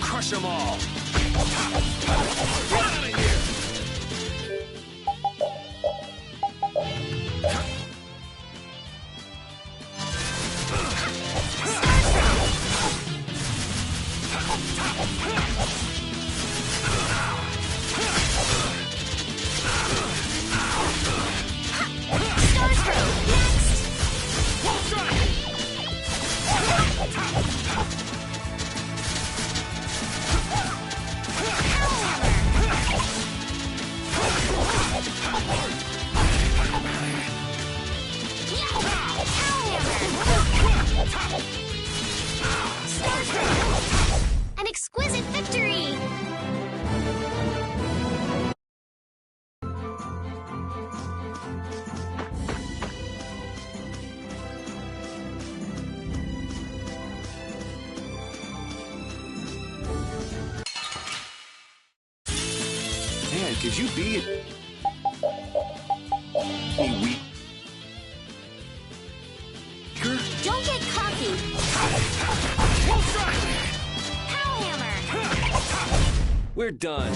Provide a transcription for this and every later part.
Crush them all! Get out of here! An exquisite victory! Man, could you be any weaker? Don't get cocky! Full strike! Pow hammer! We're done.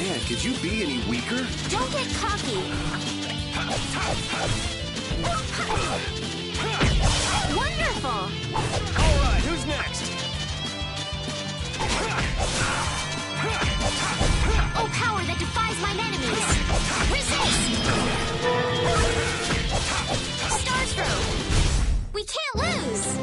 Man, could you be any weaker? Don't get cocky! Wonderful! All right, who's next? Oh, power that defies my enemies! Resist! Star Stroke! We can't lose!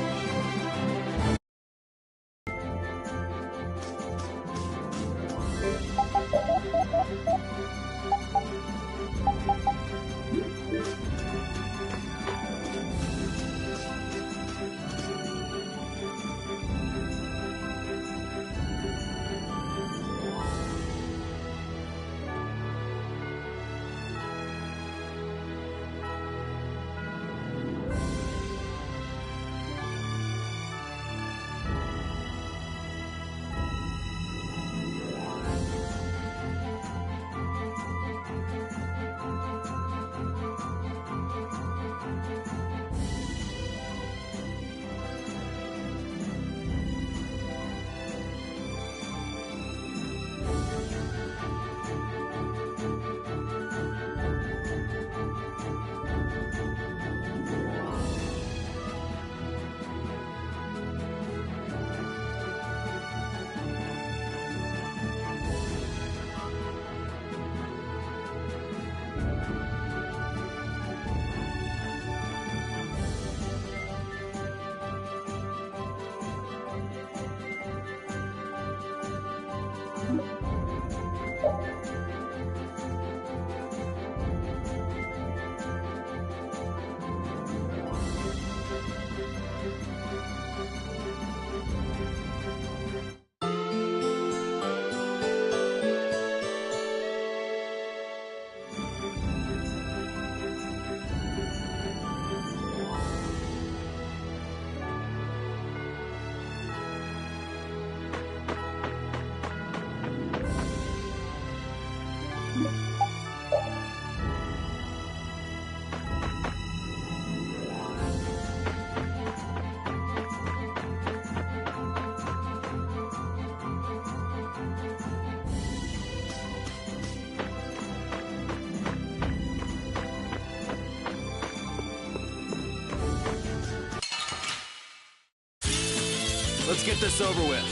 Let's get this over with.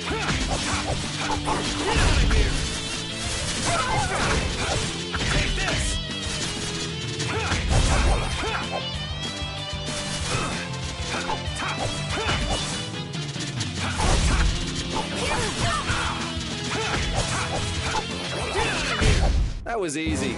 Get out of here! Take this! That was easy.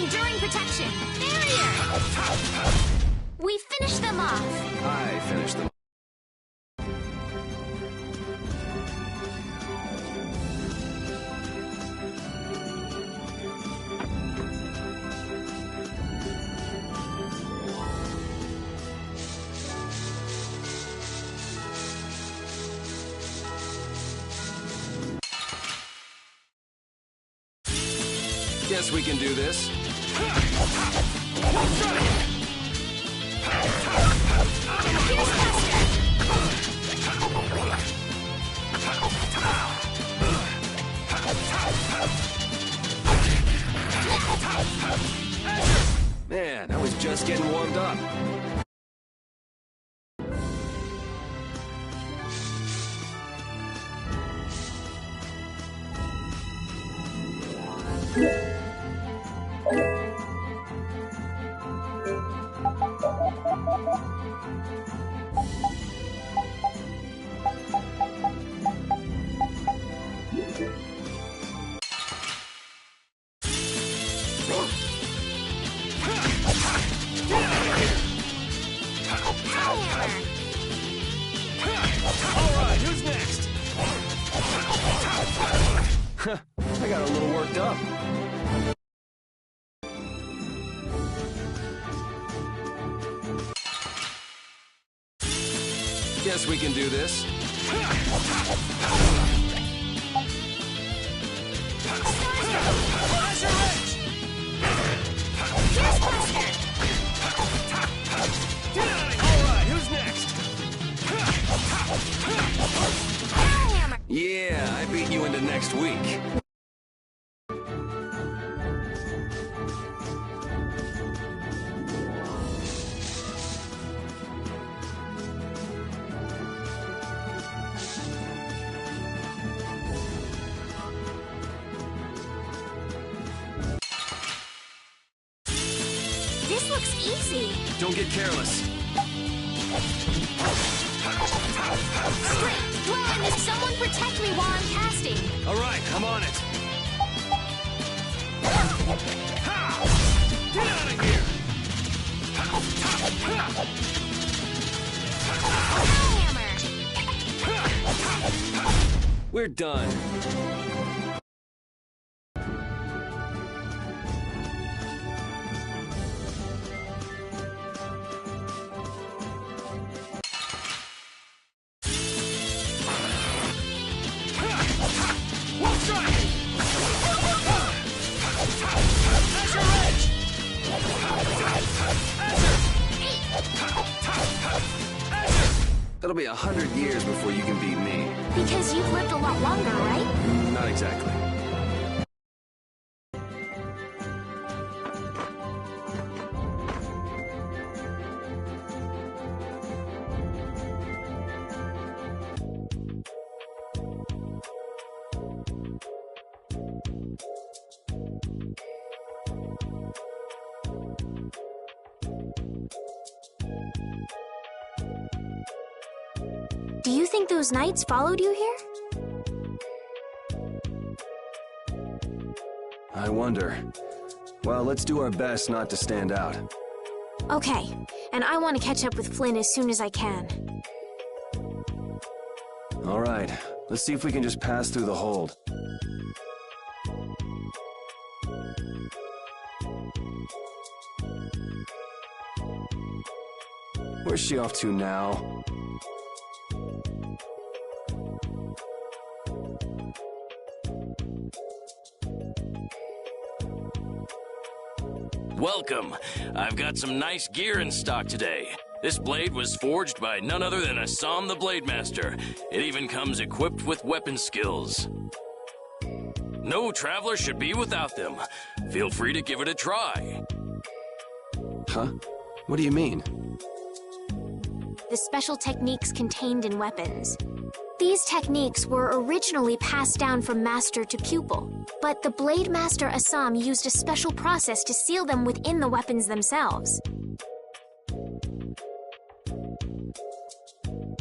Enduring protection. Barrier. We finished them off. I finished them. Guess we can do this. Man, I was just getting warmed up. I got a little worked up. Guess we can do this. Alright, who's next? Yeah, I beat you into next week. This looks easy. Don't get careless. Straight, dwelling, someone protect me while I'm casting. All right, I'm on it. Ha! Get out of here! Hammer. We're done. That'll be 100 years before you can beat me. Because you've lived a lot longer, right? Not exactly. Do you think those knights followed you here? I wonder. Well, let's do our best not to stand out. Okay, and I want to catch up with Flynn as soon as I can. All right, let's see if we can just pass through the hold. Where's she off to now? Welcome. I've got some nice gear in stock today. This blade was forged by none other than Assam the Blade Master. It even comes equipped with weapon skills. No traveler should be without them. Feel free to give it a try. Huh? What do you mean? The special techniques contained in weapons. These techniques were originally passed down from master to pupil, but the Blade Master Assam used a special process to seal them within the weapons themselves.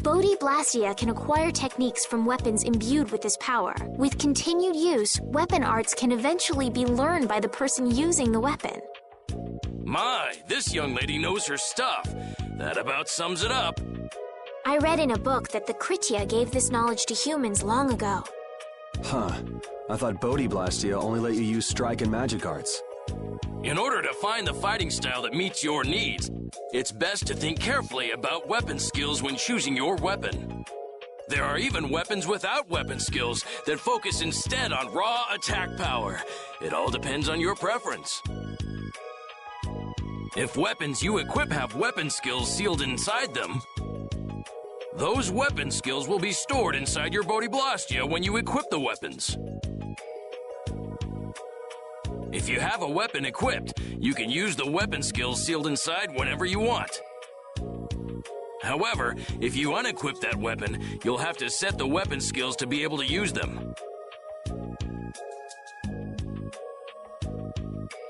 Bodhi Blastia can acquire techniques from weapons imbued with this power. With continued use, weapon arts can eventually be learned by the person using the weapon. My, this young lady knows her stuff. That about sums it up. I read in a book that the Kritia gave this knowledge to humans long ago. Huh. I thought Bodhi Blastia only let you use strike and magic arts. In order to find the fighting style that meets your needs, it's best to think carefully about weapon skills when choosing your weapon. There are even weapons without weapon skills that focus instead on raw attack power. It all depends on your preference. If weapons you equip have weapon skills sealed inside them, those weapon skills will be stored inside your Bodhi Blastia when you equip the weapons. If you have a weapon equipped, you can use the weapon skills sealed inside whenever you want. However, if you unequip that weapon, you'll have to set the weapon skills to be able to use them.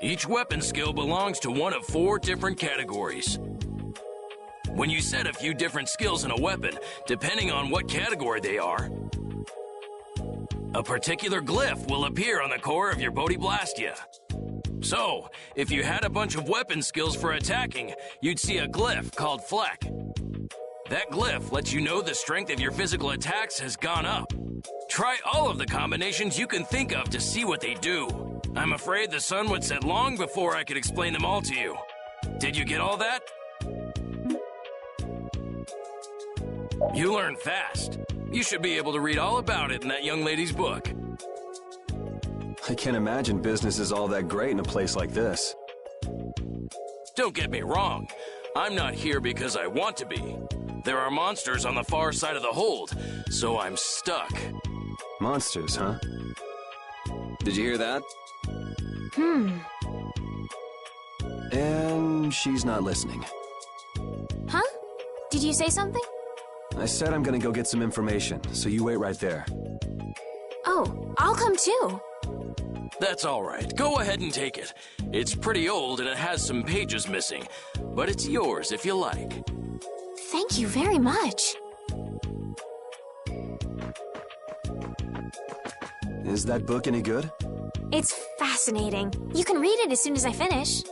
Each weapon skill belongs to one of 4 different categories. When you set a few different skills in a weapon, depending on what category they are, a particular glyph will appear on the core of your Bodhi Blastia. So, if you had a bunch of weapon skills for attacking, you'd see a glyph called Fleck. That glyph lets you know the strength of your physical attacks has gone up. Try all of the combinations you can think of to see what they do. I'm afraid the sun would set long before I could explain them all to you. Did you get all that? You learn fast. You should be able to read all about it in that young lady's book. I can't imagine business is all that great in a place like this. Don't get me wrong. I'm not here because I want to be. There are monsters on the far side of the hold, so I'm stuck. Monsters, huh? Did you hear that? And she's not listening. Huh? Did you say something? I said I'm gonna go get some information, so you wait right there. Oh, I'll come too. That's all right. Go ahead and take it. It's pretty old and it has some pages missing, but it's yours if you like. Thank you very much. Is that book any good? It's fascinating. You can read it as soon as I finish.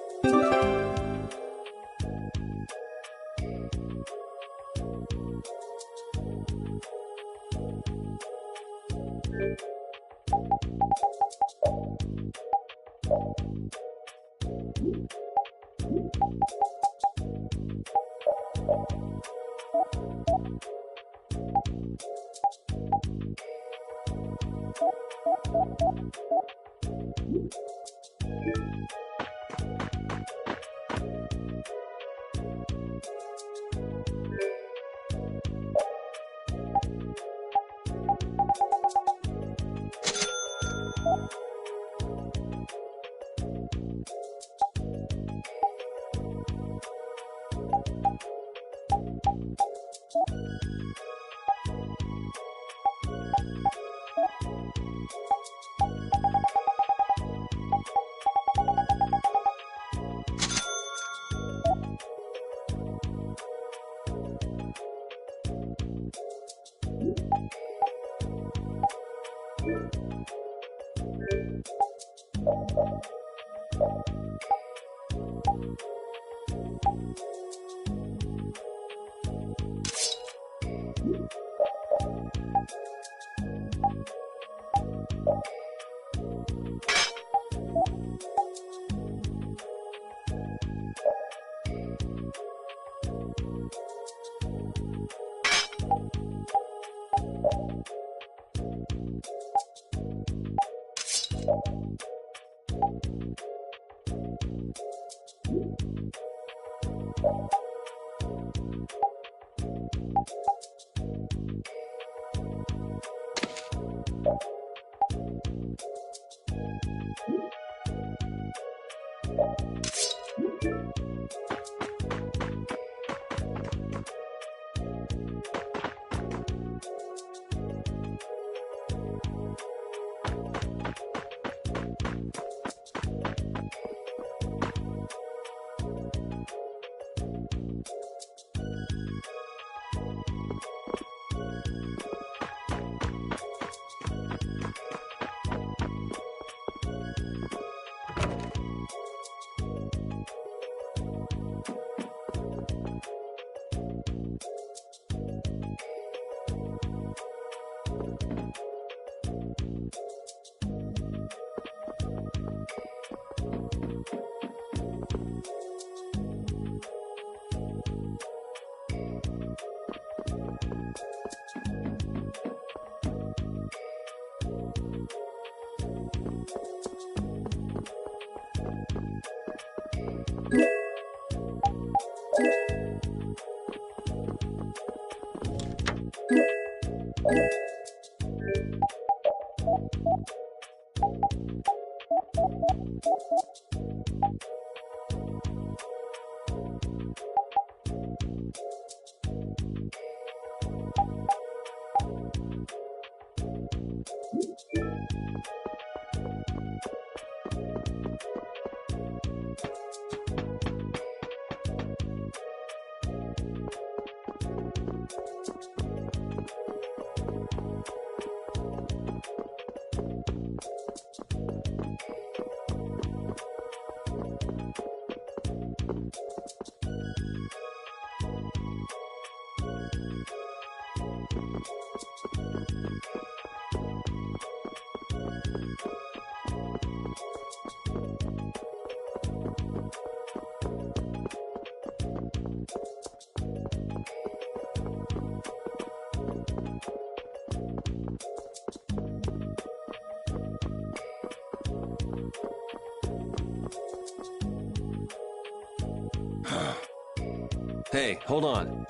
Hey, hold on.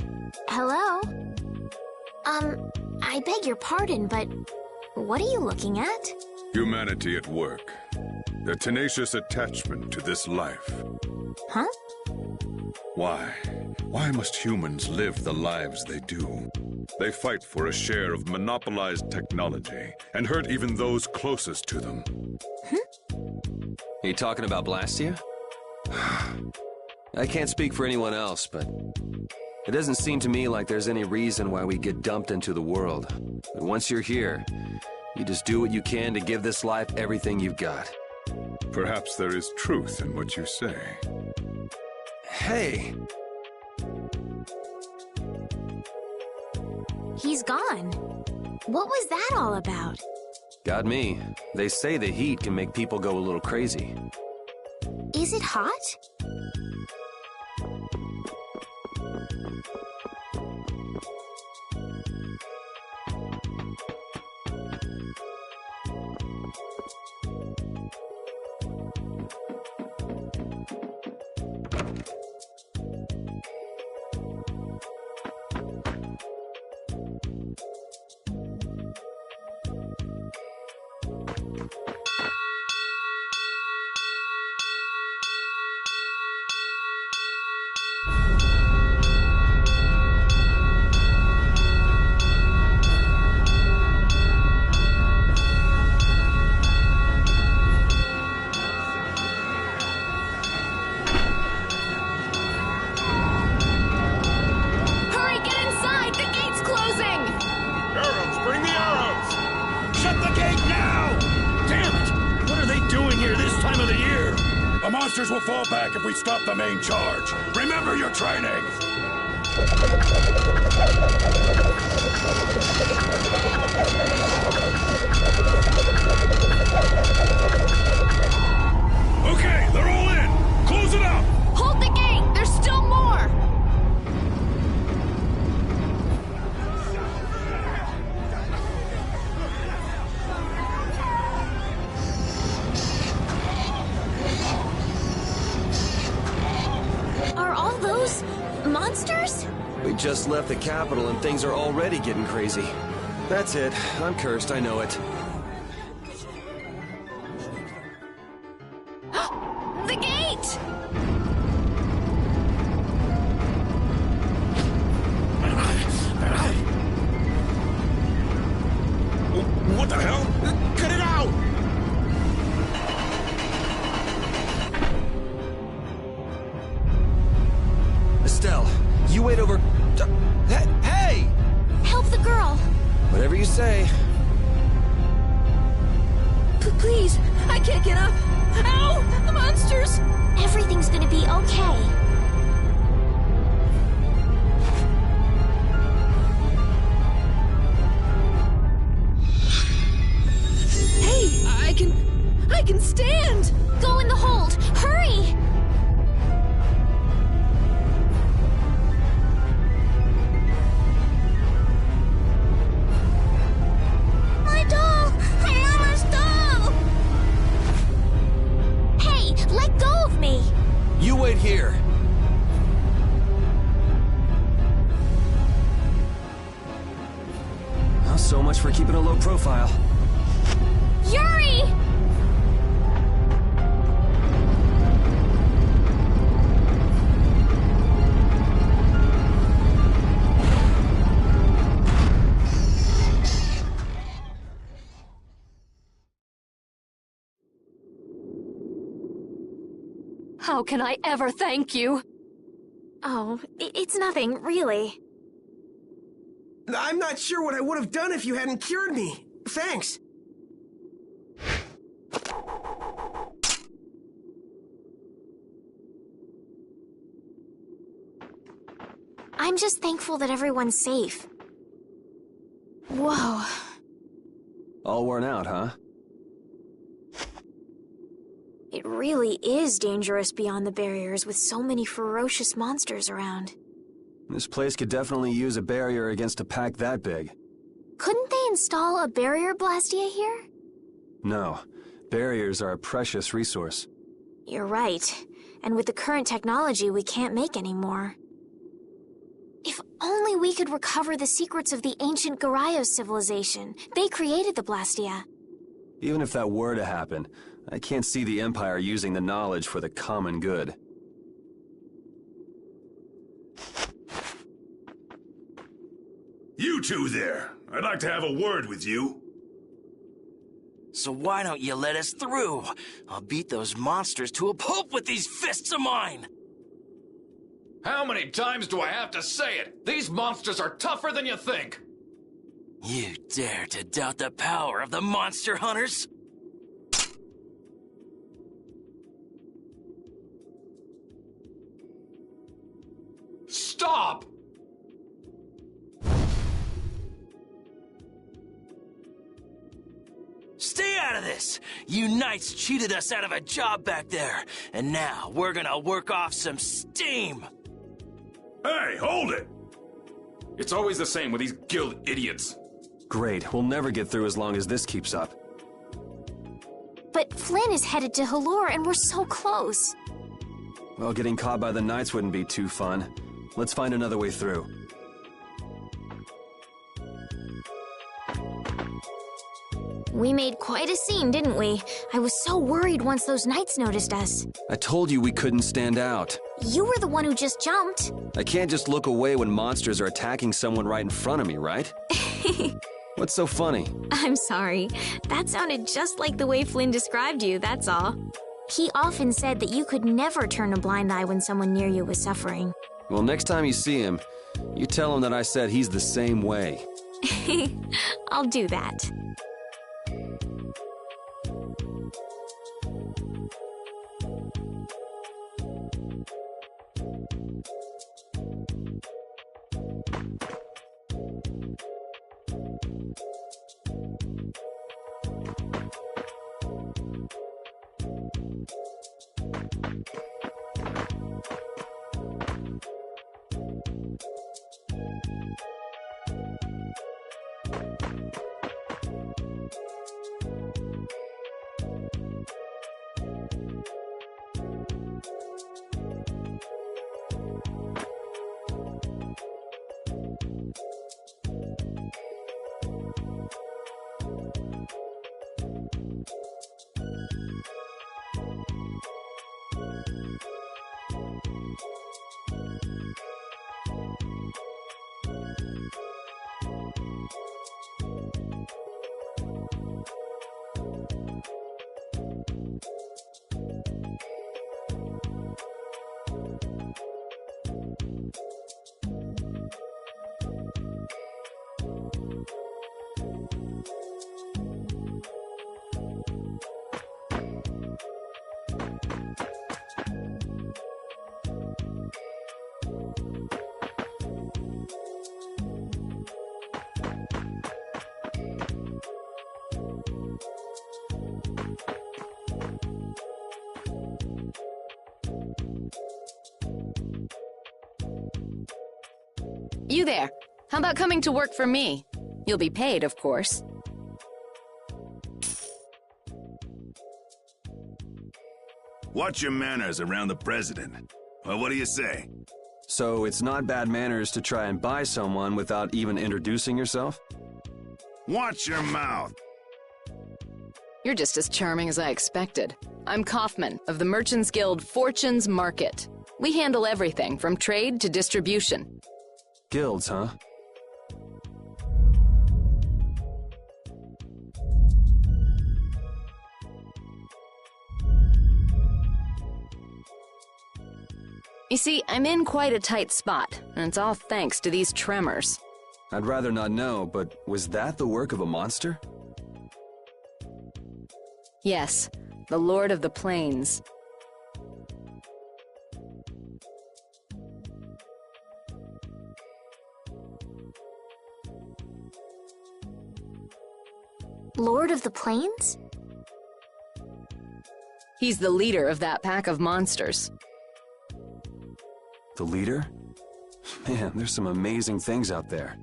Hello? I beg your pardon, but what are you looking at? Humanity at work. Their tenacious attachment to this life. Huh? Why? Why must humans live the lives they do? They fight for a share of monopolized technology and hurt even those closest to them. Are you talking about Blastia? I can't speak for anyone else, but it doesn't seem to me like there's any reason why we get dumped into the world. But once you're here, you just do what you can to give this life everything you've got. Perhaps there is truth in what you say. Hey! He's gone. What was that all about? Got me. They say the heat can make people go a little crazy. Is it hot? Monsters will fall back if we stop the main charge. Remember your training! Okay, they're all in! Close it up! Hold the gate! There's still more! Monsters? We just left the capital and things are already getting crazy. That's it. I'm cursed, I know it. The gate! What the hell? Cut it out! Estelle, you wait over... Hey! Help the girl! Whatever you say. Please, I can't get up. Ow! The monsters! Everything's gonna be okay. Hey, I can stand! Go in the hold! Hurry! wait here. Well, so much for keeping a low profile. Yuri! How can I ever thank you? Oh, it's nothing, really. I'm not sure what I would have done if you hadn't cured me. Thanks. I'm just thankful that everyone's safe. Whoa. All worn out, huh? It really is dangerous beyond the barriers with so many ferocious monsters around. This place could definitely use a barrier against a pack that big. Couldn't they install a barrier blastia here? No. Barriers are a precious resource. You're right. And with the current technology, we can't make any more. If only we could recover the secrets of the ancient Garayos civilization. They created the blastia. Even if that were to happen, I can't see the Empire using the knowledge for the common good. You two there. I'd like to have a word with you. So why don't you let us through? I'll beat those monsters to a pulp with these fists of mine! How many times do I have to say it? These monsters are tougher than you think! You dare to doubt the power of the monster hunters? Stop! Stay out of this! You knights cheated us out of a job back there, and now we're gonna work off some steam! Hey, hold it! It's always the same with these guild idiots. Great, we'll never get through as long as this keeps up. But Flynn is headed to Halor and we're so close. Well, getting caught by the Knights wouldn't be too fun. Let's find another way through. We made quite a scene, didn't we? I was so worried once those Knights noticed us. I told you we couldn't stand out. You were the one who just jumped. I can't just look away when monsters are attacking someone right in front of me, right? What's so funny? I'm sorry. That sounded just like the way Flynn described you, that's all. He often said that you could never turn a blind eye when someone near you was suffering. Well, next time you see him, you tell him that I said he's the same way. I'll do that. You there. How about coming to work for me? You'll be paid, of course. Watch your manners around the president. Well, what do you say? So it's not bad manners to try and buy someone without even introducing yourself? Watch your mouth. You're just as charming as I expected. I'm Kaufman of the Merchants Guild Fortune's Market. We handle everything from trade to distribution. Guilds, huh? You see, I'm in quite a tight spot, and it's all thanks to these tremors. I'd rather not know, but was that the work of a monster? Yes, the Lord of the Plains. Lord of the Plains? He's the leader of that pack of monsters. The leader? Man, there's some amazing things out there.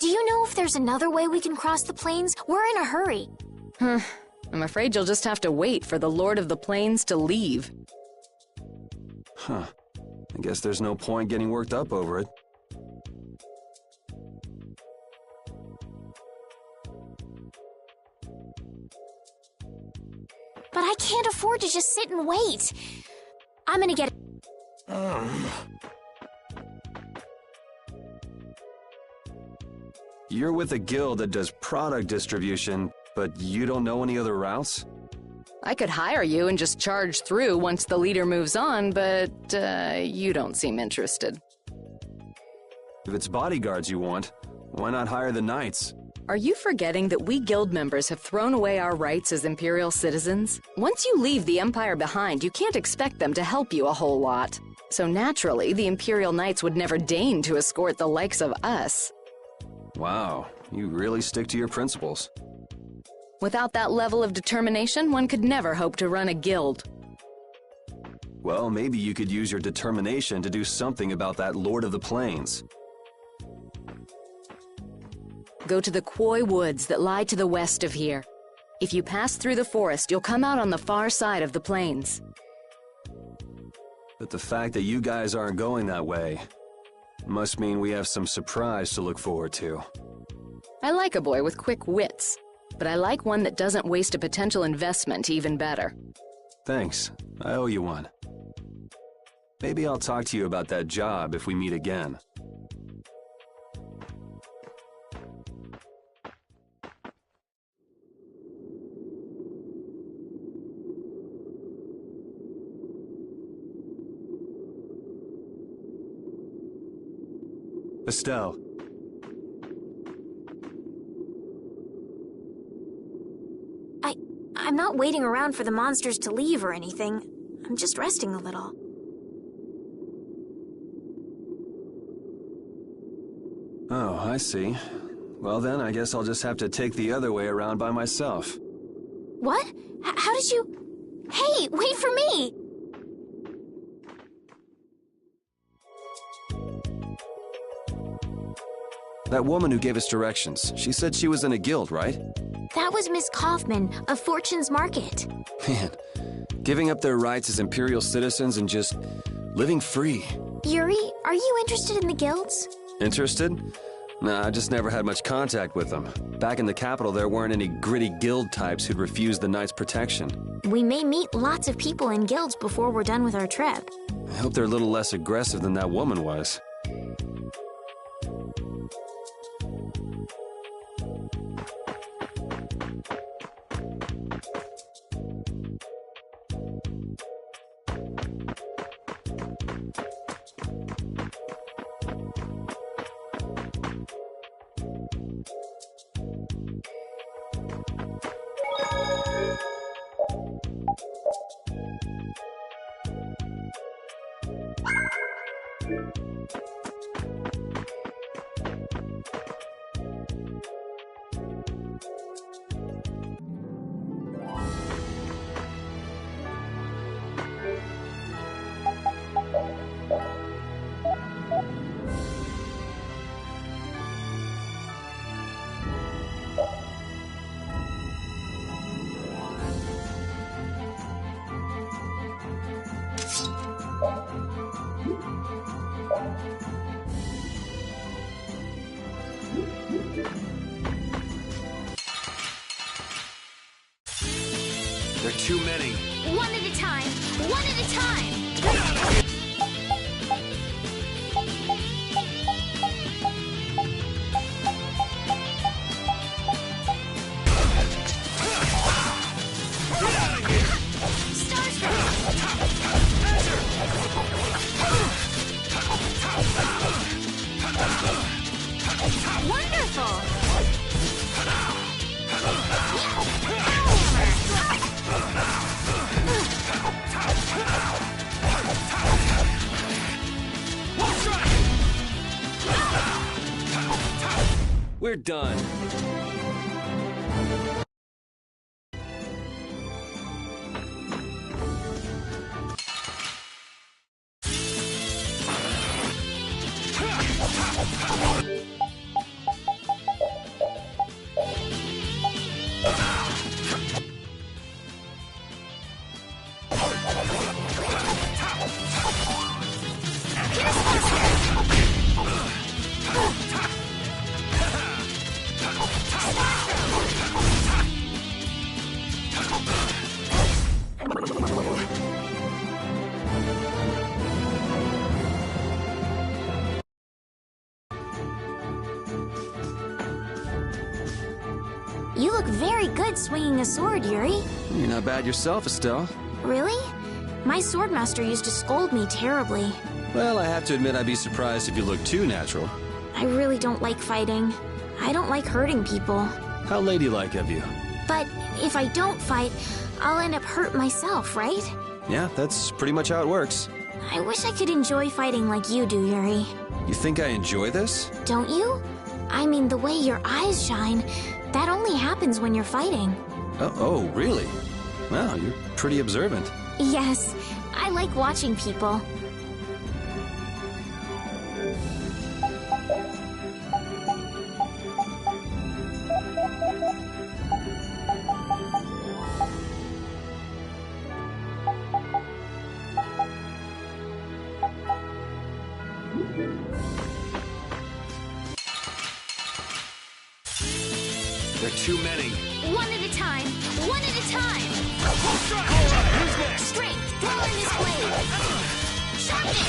Do you know if there's another way we can cross the plains? We're in a hurry. I'm afraid you'll just have to wait for the Lord of the Plains to leave. Huh. I guess there's no point getting worked up over it. But I can't afford to just sit and wait. I'm gonna get... You're with a guild that does product distribution, but you don't know any other routes? I could hire you and just charge through once the leader moves on, but you don't seem interested. If it's bodyguards you want, why not hire the knights? Are you forgetting that we guild members have thrown away our rights as Imperial citizens? Once you leave the Empire behind, you can't expect them to help you a whole lot. So naturally, the Imperial Knights would never deign to escort the likes of us. Wow, you really stick to your principles. Without that level of determination, one could never hope to run a guild. Well, maybe you could use your determination to do something about that Lord of the Plains. Go to the Koi Woods that lie to the west of here. If you pass through the forest, you'll come out on the far side of the plains. But the fact that you guys aren't going that way must mean we have some surprise to look forward to. I like a boy with quick wits, but I like one that doesn't waste a potential investment even better. Thanks. I owe you one. Maybe I'll talk to you about that job if we meet again. Estelle. I'm not waiting around for the monsters to leave or anything. I'm just resting a little. Oh, I see. Well then, I guess I'll just have to take the other way around by myself. What? How did you... Hey, wait for me! That woman who gave us directions, she said she was in a guild, right? That was Miss Kaufman of Fortune's Market. Man, giving up their rights as Imperial citizens and just living free. Yuri, are you interested in the guilds? Interested? Nah, I just never had much contact with them. Back in the capital, there weren't any gritty guild types who'd refuse the Knights' protection. We may meet lots of people in guilds before we're done with our trip. I hope they're a little less aggressive than that woman was. There are too many. One at a time. One at a time. Wonderful! We're done. You look very good swinging a sword, Yuri. You're not bad yourself, Estelle. Really? My swordmaster used to scold me terribly. Well, I have to admit I'd be surprised if you looked too natural. I really don't like fighting. I don't like hurting people. How ladylike of you. But if I don't fight, I'll end up hurt myself, right? Yeah, that's pretty much how it works. I wish I could enjoy fighting like you do, Yuri. You think I enjoy this? Don't you? I mean, the way your eyes shine, that only happens when you're fighting. Oh, really? Wow, you're pretty observant. Yes, I like watching people. There are too many. One at a time. One at a time. Who's next? Strength. Throw in this blade. Sharpness.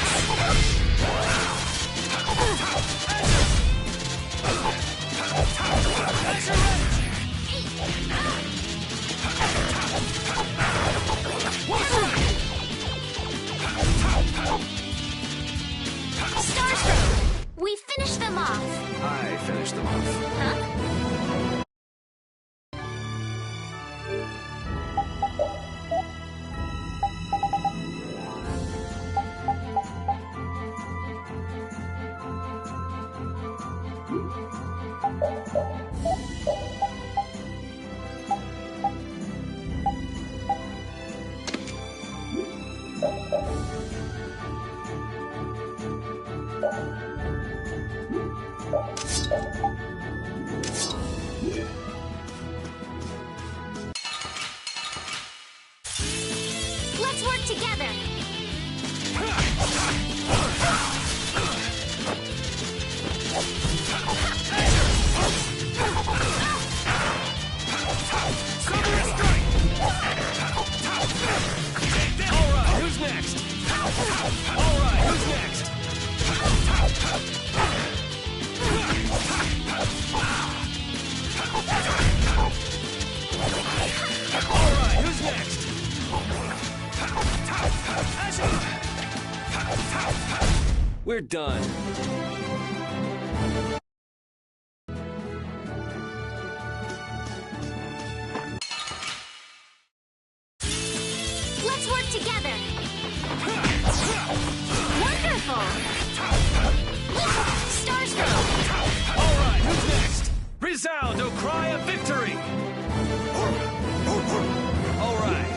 Starstroke. We finished them off. I finished them off. Huh? Let's work together. Alright, who's next? Alright, who's next? Alright, who's next? We're done. Let's work together. Wonderful. Starstroke. Alright, who's next? Resound, O cry of victory! Alright.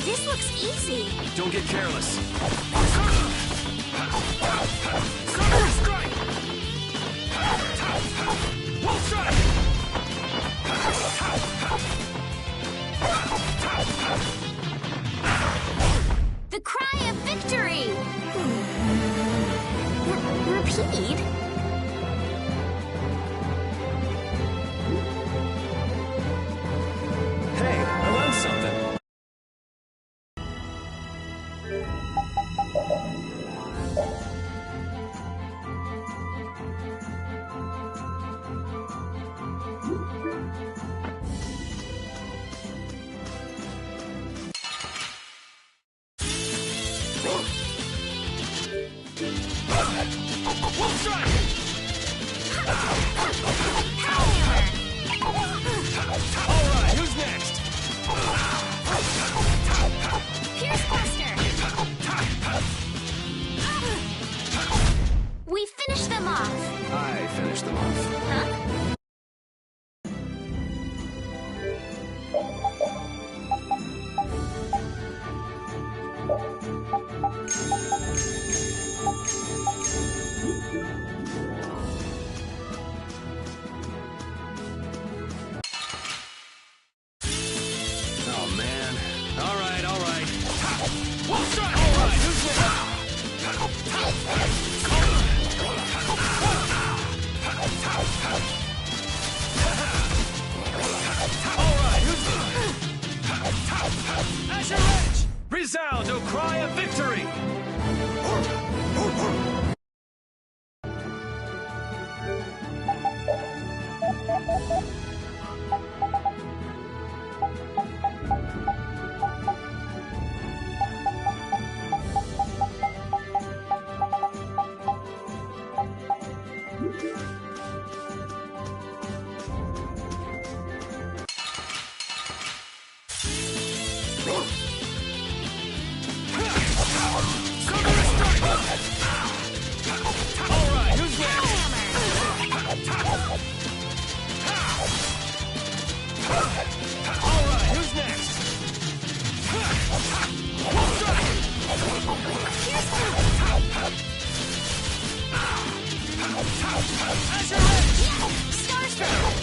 This looks easy. Don't get careless. Sucker strike! Wolf strike! The cry of victory! Repeat? Hey, I learned something. Wolf strike! Alright, who's next? Pierce Buster! We finished them off. I finished them off. Huh? Oh, man. Alright, alright. Wolf strike! Alright, who's next? Alright, who's next? Azure Edge! Resound, O cry of victory! Alright, who's next? Alright, who's next? Azure Edge! Starstruck!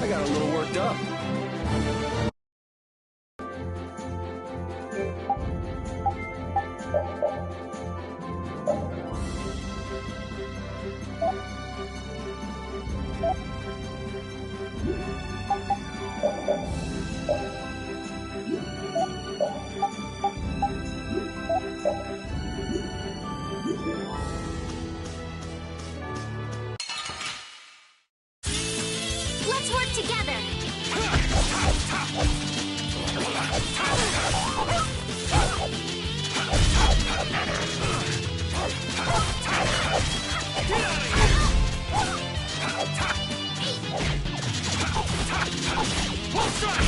I got a little worked up. Let's work together! Wolf strike!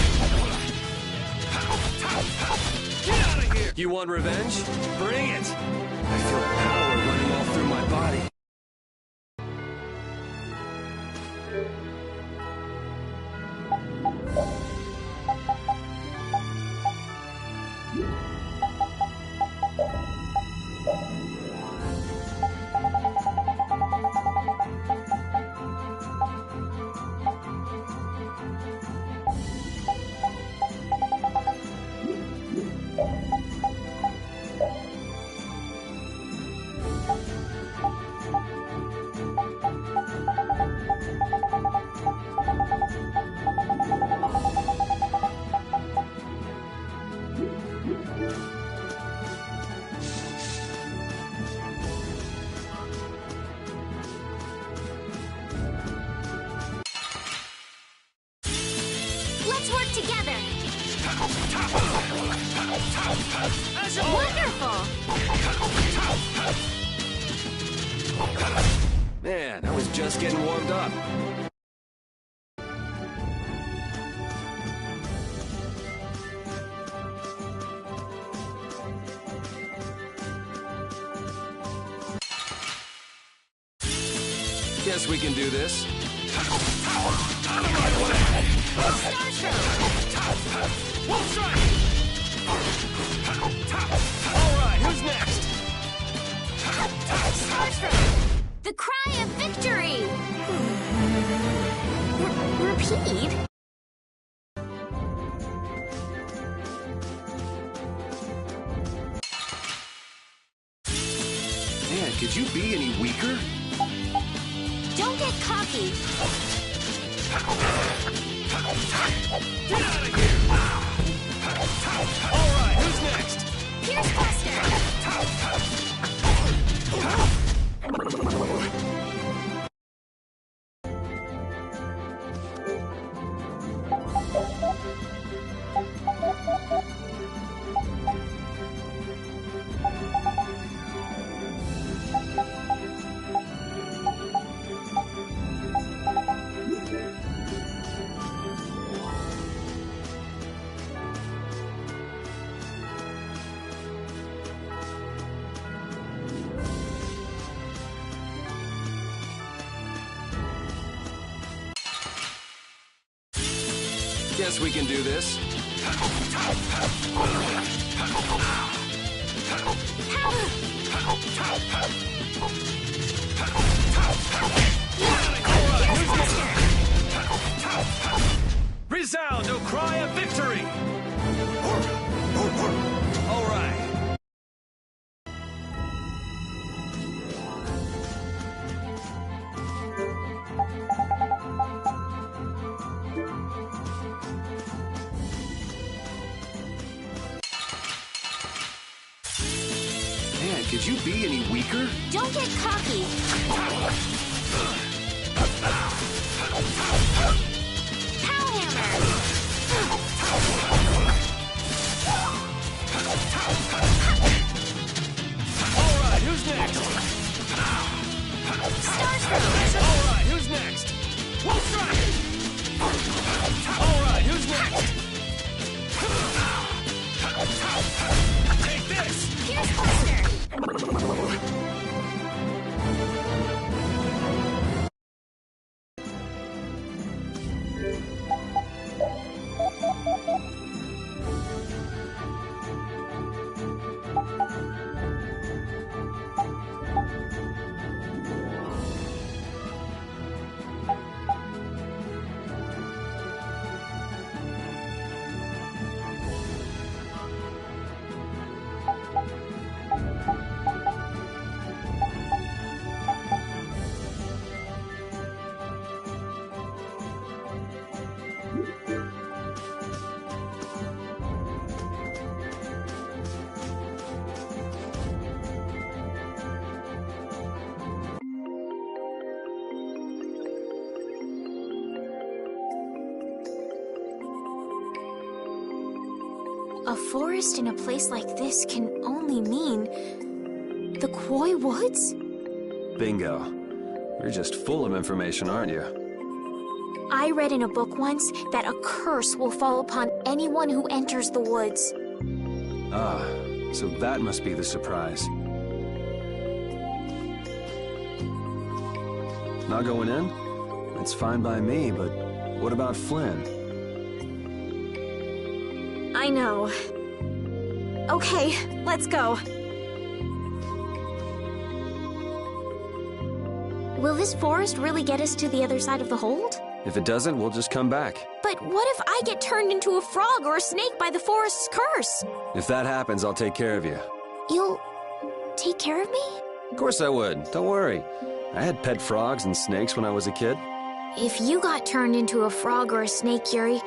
Get out of here! You want revenge? Bring it! I feel power running all through my body. Let's work together! Azure Wonderful! Man, I was just getting warmed up. Guess we can do this. Wolf strike! Alright, who's next? The cry of victory! Repeat? Man, could you be any weaker? Don't get cocky. Get out of here! Alright, who's next? Pierce Buster! Guess we can do this. Resound, O cry of victory! Alright. Man, could you be any weaker? Don't get cocky. Pow hammer! Alright, who's next? Starstroke! Alright, who's next? Wolf strike! Alright, who's next? Take this! Pierce Buster! A forest in a place like this can only mean the Koi Woods? Bingo. You're just full of information, aren't you? I read in a book once that a curse will fall upon anyone who enters the woods. Ah, so that must be the surprise. Not going in? It's fine by me, but what about Flynn? I know. Okay, let's go. Will this forest really get us to the other side of the hold? If it doesn't, we'll just come back. But what if I get turned into a frog or a snake by the forest's curse? If that happens, I'll take care of you. You'll take care of me? Of course I would. Don't worry. I had pet frogs and snakes when I was a kid. If you got turned into a frog or a snake, Yuri,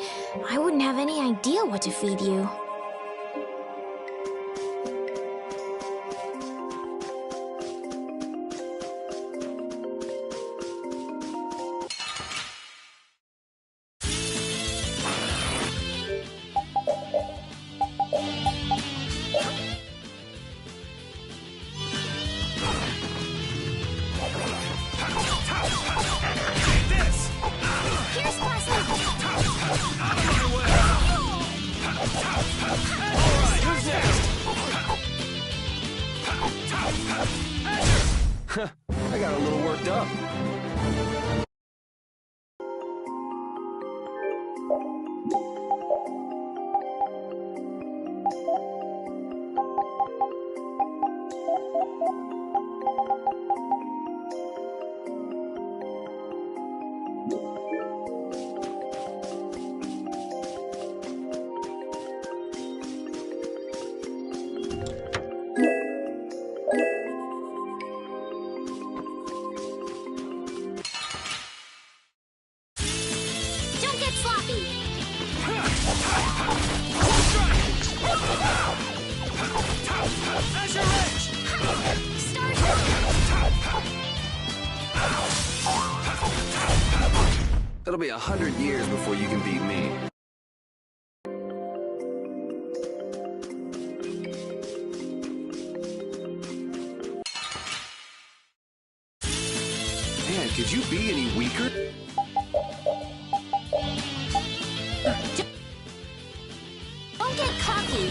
I wouldn't have any idea what to feed you. I got a little worked up. Don't get sloppy! Azure Edge! Start! It'll be 100 years before you can beat me. Man, could you be any weaker? Don't get cocky!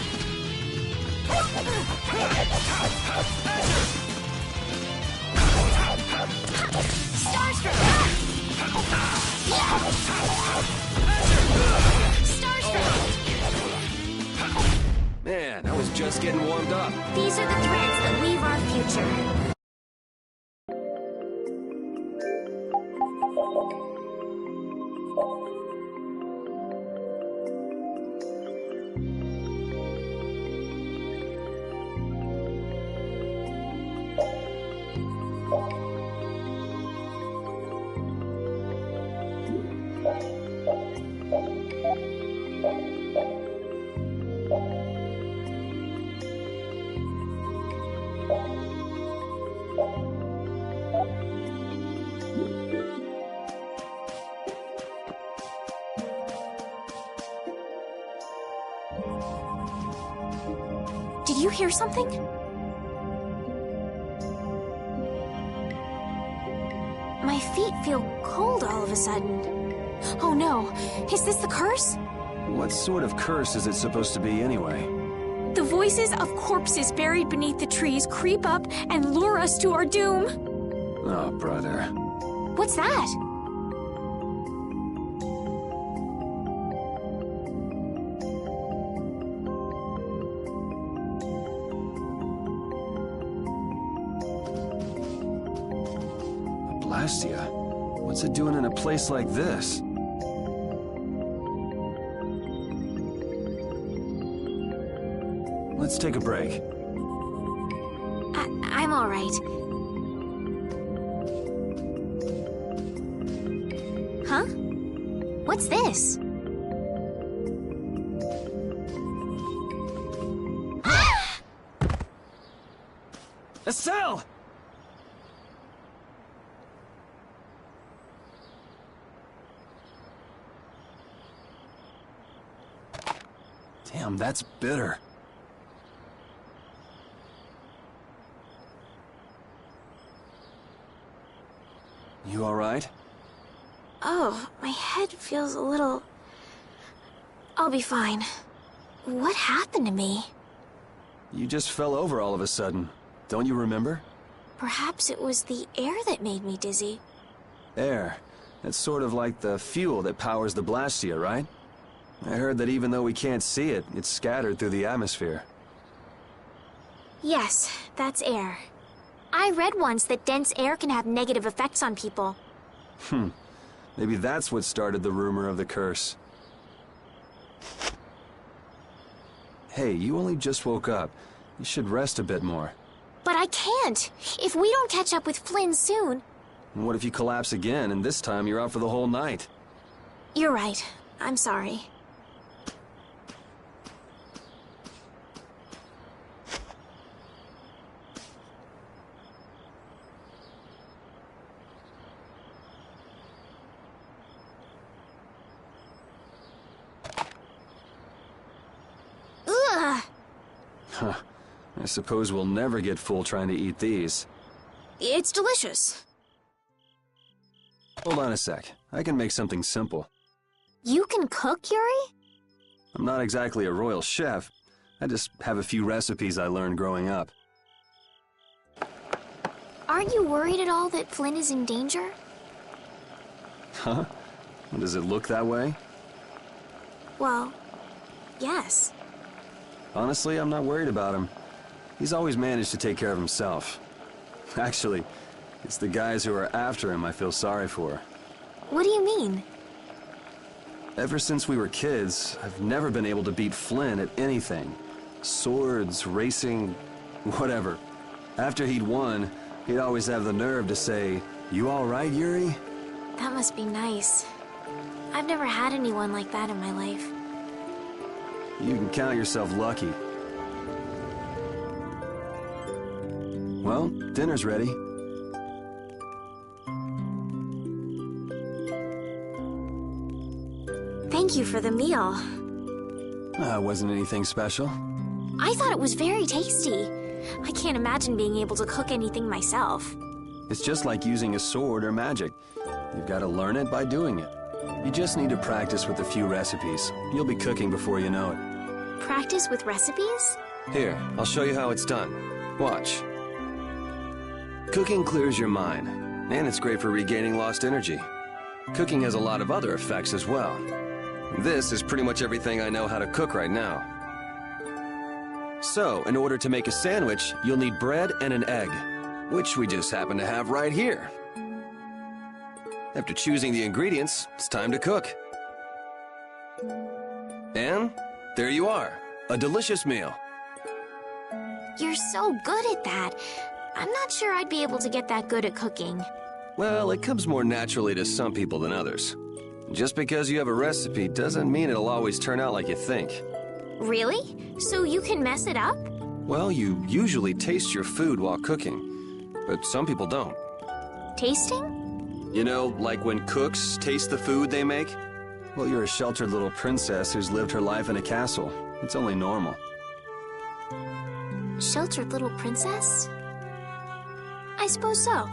Starstruck! Starstruck! Man, I was just getting warmed up. These are the threads that weave our future. Did you hear something? My feet feel cold all of a sudden. Oh no, is this the curse? What sort of curse is it supposed to be anyway? The voices of corpses buried beneath the trees creep up and lure us to our doom. Oh, brother. What's that? Blastia? What's it doing in a place like this? Let's take a break. I'm all right. Huh? What's this? Estelle! Damn, that's bitter. You all right? Oh, my head feels a little... I'll be fine. What happened to me? You just fell over all of a sudden. Don't you remember? Perhaps it was the air that made me dizzy. Air. It's sort of like the fuel that powers the Blastia, right? I heard that even though we can't see it, it's scattered through the atmosphere. Yes, that's air. I read once that dense air can have negative effects on people. Maybe that's what started the rumor of the curse. Hey, you only just woke up. You should rest a bit more. But I can't! If we don't catch up with Flynn soon... And what if you collapse again, and this time you're out for the whole night? You're right. I'm sorry. Ugh! Huh. I suppose we'll never get full trying to eat these. It's delicious. Hold on a sec. I can make something simple. You can cook, Yuri? I'm not exactly a royal chef. I just have a few recipes I learned growing up. Aren't you worried at all that Flynn is in danger? Huh? Does it look that way? Well, yes. Honestly, I'm not worried about him. He's always managed to take care of himself. Actually, it's the guys who are after him I feel sorry for. What do you mean? Ever since we were kids, I've never been able to beat Flynn at anything. Swords, racing, whatever. After he'd won, he'd always have the nerve to say, "You all right, Yuri?" That must be nice. I've never had anyone like that in my life. You can count yourself lucky. Well, dinner's ready. Thank you for the meal. Wasn't anything special. I thought it was very tasty. I can't imagine being able to cook anything myself. It's just like using a sword or magic. You've got to learn it by doing it. You just need to practice with a few recipes. You'll be cooking before you know it. Practice with recipes? Here, I'll show you how it's done. Watch. Cooking clears your mind, and it's great for regaining lost energy. Cooking has a lot of other effects as well. This is pretty much everything I know how to cook right now. So, in order to make a sandwich, you'll need bread and an egg, which we just happen to have right here. After choosing the ingredients, it's time to cook. And there you are, a delicious meal. You're so good at that. I'm not sure I'd be able to get that good at cooking. Well, it comes more naturally to some people than others. Just because you have a recipe doesn't mean it'll always turn out like you think. Really? So you can mess it up? Well, you usually taste your food while cooking, but some people don't. Tasting? You know, like when cooks taste the food they make? Well, you're a sheltered little princess who's lived her life in a castle. It's only normal. Sheltered little princess? I suppose so.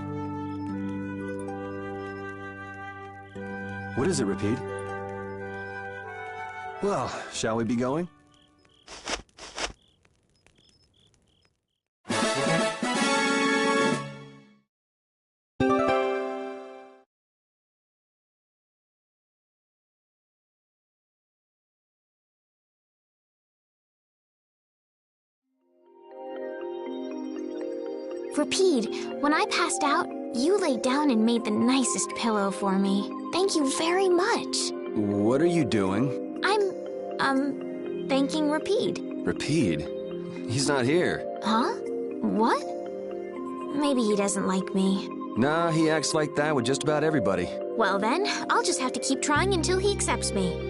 What is it, Repeat? Well, shall we be going? Repeat, when I passed out, you laid down and made the nicest pillow for me. Thank you very much. What are you doing? I'm thanking Repeat. Repeat? He's not here. Huh? What? Maybe he doesn't like me. Nah, he acts like that with just about everybody. Well then, I'll just have to keep trying until he accepts me.